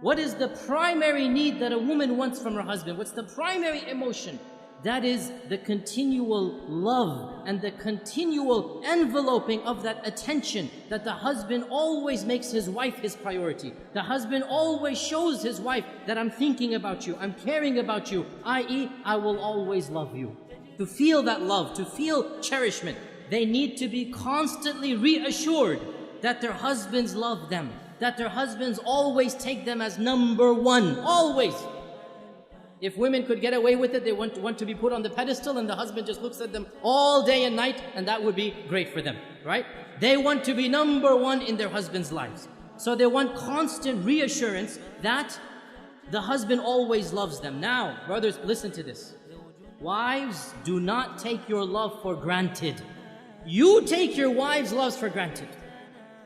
What is the primary need that a woman wants from her husband? What's the primary emotion? That is the continual love and the continual enveloping of that attention, that the husband always makes his wife his priority. The husband always shows his wife that I'm thinking about you, I'm caring about you, i.e., I will always love you. To feel that love, to feel cherishment, they need to be constantly reassured that their husbands love them, that their husbands always take them as number one, always. If women could get away with it, they want to be put on the pedestal and the husband just looks at them all day and night, and that would be great for them, right? They want to be number one in their husbands' lives. So they want constant reassurance that the husband always loves them. Now, brothers, listen to this. Wives, do not take your love for granted. You take your wives' loves for granted.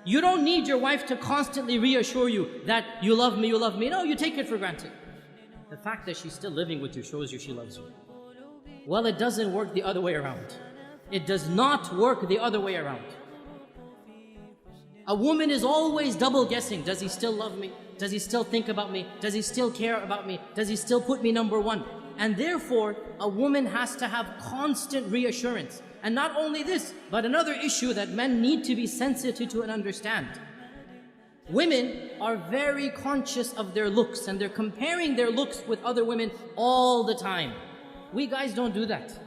You don't need your wife to constantly reassure you that you love me, you love me. No, you take it for granted. The fact that she's still living with you shows you she loves you. Well, it doesn't work the other way around. It does not work the other way around. A woman is always double guessing. Does he still love me? Does he still think about me? Does he still care about me? Does he still put me number one? And therefore, a woman has to have constant reassurance. And not only this, but another issue that men need to be sensitive to and understand. Women are very conscious of their looks, and they're comparing their looks with other women all the time. We guys don't do that.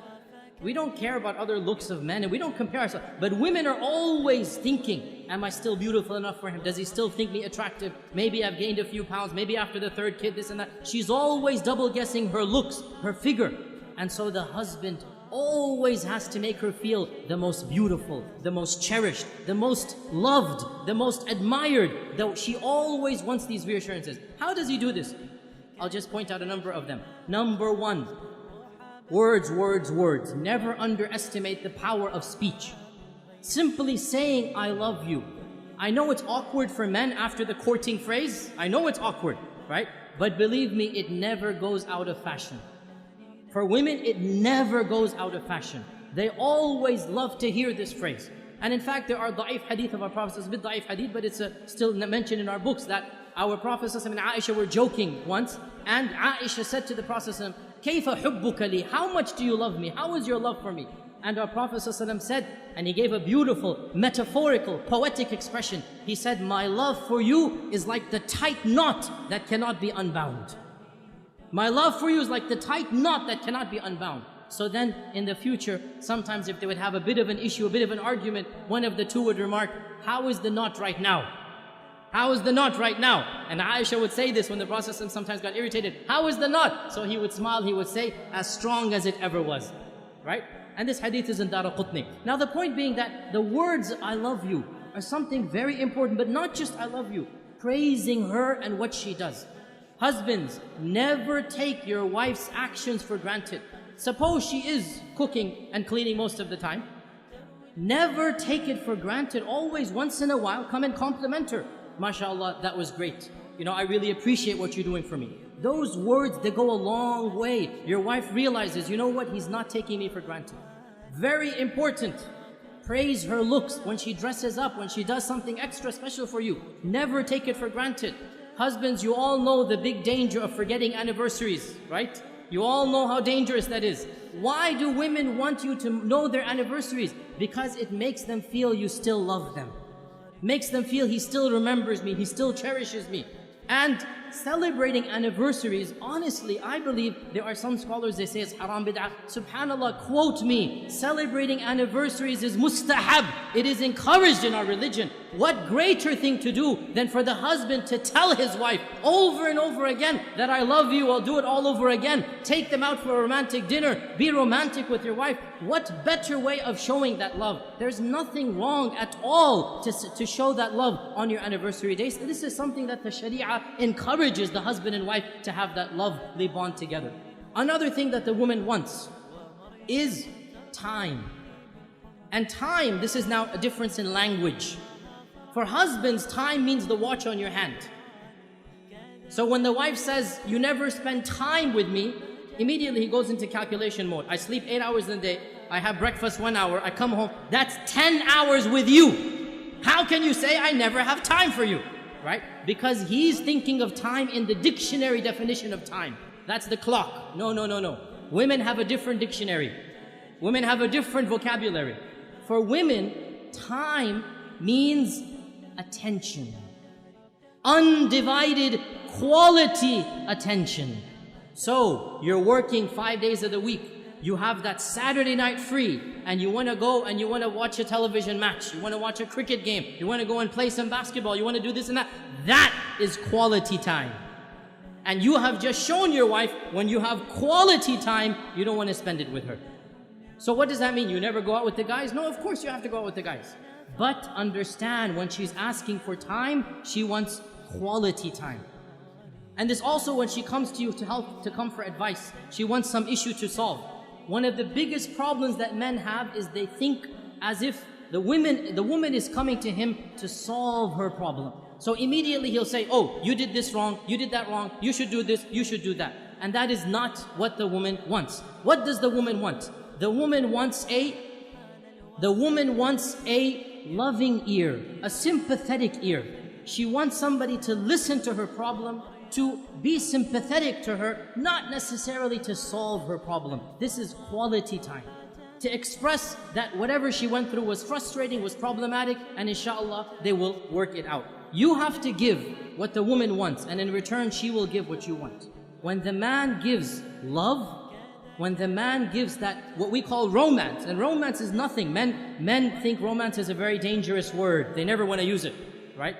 We don't care about other looks of men, and we don't compare ourselves. But women are always thinking, am I still beautiful enough for him? Does he still think me attractive? Maybe I've gained a few pounds, maybe after the third kid, this and that. She's always double guessing her looks, her figure. And so the husband always has to make her feel the most beautiful, the most cherished, the most loved, the most admired. Though she always wants these reassurances. How does he do this? I'll just point out a number of them. Number one, words, words, words. Never underestimate the power of speech. Simply saying, I love you. I know it's awkward for men after the courting phrase. I know it's awkward, right? But believe me, it never goes out of fashion. For women, it never goes out of fashion. They always love to hear this phrase. And in fact, there are da'if hadith of our Prophet. It's a bit da'if hadith, but it's still mentioned in our books that our Prophet and Aisha were joking once. And Aisha said to the Prophet, كَيْفَ حُبُّكَ لِي? How much do you love me? How is your love for me? And our Prophet said, and he gave a beautiful, metaphorical, poetic expression. He said, my love for you is like the tight knot that cannot be unbound. My love for you is like the tight knot that cannot be unbound. So then, in the future, sometimes if they would have a bit of an issue, a bit of an argument, one of the two would remark, how is the knot right now? How is the knot right now? And Aisha would say this when the Prophet sometimes got irritated. How is the knot? So he would smile, he would say, as strong as it ever was. Right? And this hadith is in Daraqutni. Now the point being that the words, I love you, are something very important, but not just I love you. Praising her and what she does. Husbands, never take your wife's actions for granted. Suppose she is cooking and cleaning most of the time. Never take it for granted. Always, once in a while, come and compliment her. MashaAllah, that was great. You know, I really appreciate what you're doing for me. Those words, they go a long way. Your wife realizes, you know what, he's not taking me for granted. Very important. Praise her looks when she dresses up, when she does something extra special for you. Never take it for granted. Husbands, you all know the big danger of forgetting anniversaries, right? You all know how dangerous that is. Why do women want you to know their anniversaries? Because it makes them feel you still love them. Makes them feel he still remembers me, he still cherishes me. And celebrating anniversaries, honestly, I believe there are some scholars, they say it's haram bid'ah. SubhanAllah, quote me, celebrating anniversaries is mustahab. It is encouraged in our religion. What greater thing to do than for the husband to tell his wife over and over again that I love you, I'll do it all over again. Take them out for a romantic dinner. Be romantic with your wife. What better way of showing that love? There's nothing wrong at all to show that love on your anniversary days. This is something that the Sharia encourages the husband and wife to have that lovely bond together. Another thing that the woman wants is time. And time, this is now a difference in language. For husbands, time means the watch on your hand. So when the wife says, you never spend time with me, immediately he goes into calculation mode. I sleep 8 hours in the day, I have breakfast 1 hour, I come home, that's 10 hours with you. How can you say I never have time for you? right? Because he's thinking of time in the dictionary definition of time. That's the clock. No, no, no, no. Women have a different dictionary. Women have a different vocabulary. For women, time means attention. Undivided quality attention. So, you're working 5 days of the week. You have that Saturday night free, and you want to go and you want to watch a television match. You want to watch a cricket game. You want to go and play some basketball. You want to do this and that. That is quality time. And you have just shown your wife, when you have quality time, you don't want to spend it with her. So what does that mean? You never go out with the guys? No, of course you have to go out with the guys. But understand, when she's asking for time, she wants quality time. And this also when she comes to you to come for advice. She wants some issue to solve. One of the biggest problems that men have is they think as if the woman is coming to him to solve her problem. So immediately he'll say, oh, you did this wrong, you did that wrong, you should do this, you should do that. And that is not what the woman wants. What does the woman want? The woman wants a loving ear, a sympathetic ear. She wants somebody to listen to her problem, to be sympathetic to her, not necessarily to solve her problem. This is quality time. To express that whatever she went through was frustrating, was problematic, and inshallah, they will work it out. You have to give what the woman wants, and in return, she will give what you want. When the man gives love, when the man gives that, what we call romance, and romance is nothing. Men think romance is a very dangerous word. They never want to use it, right?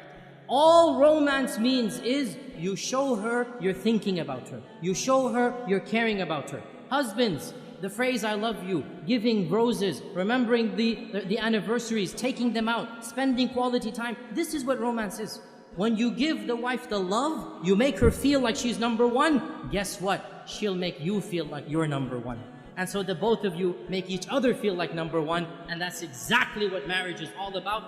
All romance means is you show her you're thinking about her. You show her you're caring about her. Husbands, the phrase I love you, giving roses, remembering the anniversaries, taking them out, spending quality time. This is what romance is. When you give the wife the love, you make her feel like she's number one. Guess what? She'll make you feel like you're number one. And so the both of you make each other feel like number one. And that's exactly what marriage is all about.